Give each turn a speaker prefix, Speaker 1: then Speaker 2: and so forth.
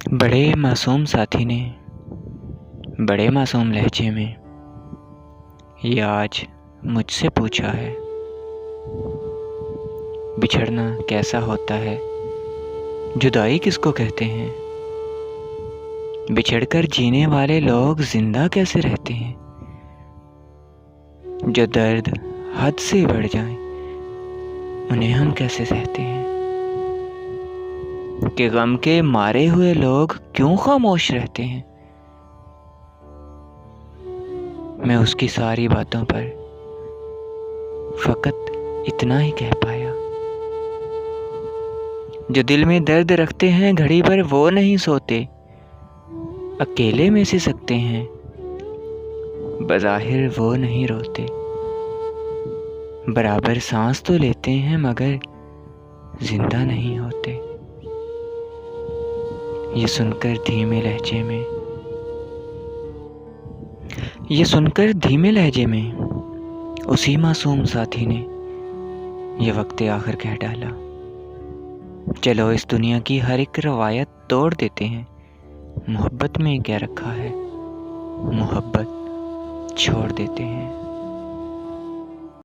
Speaker 1: बड़े मासूम साथी ने बड़े मासूम लहजे में ये आज मुझसे पूछा है, बिछड़ना कैसा होता है, जुदाई किसको कहते हैं। बिछड़कर जीने वाले लोग जिंदा कैसे रहते हैं। जो दर्द हद से बढ़ जाए उन्हें हम कैसे सहते हैं। कि गम के मारे हुए लोग क्यों खामोश रहते हैं। मैं उसकी सारी बातों पर फकत इतना ही कह पाया, जो दिल में दर्द रखते हैं घड़ी भर वो नहीं सोते। अकेले में से सकते हैं, बज़ाहिर वो नहीं रोते। बराबर सांस तो लेते हैं मगर जिंदा नहीं होते। ये सुनकर धीमे लहजे में उसी मासूम साथी ने ये वक्ते आखिर कह डाला, चलो इस दुनिया की हर एक रवायत तोड़ देते हैं। मोहब्बत में क्या रखा है, मोहब्बत छोड़ देते हैं।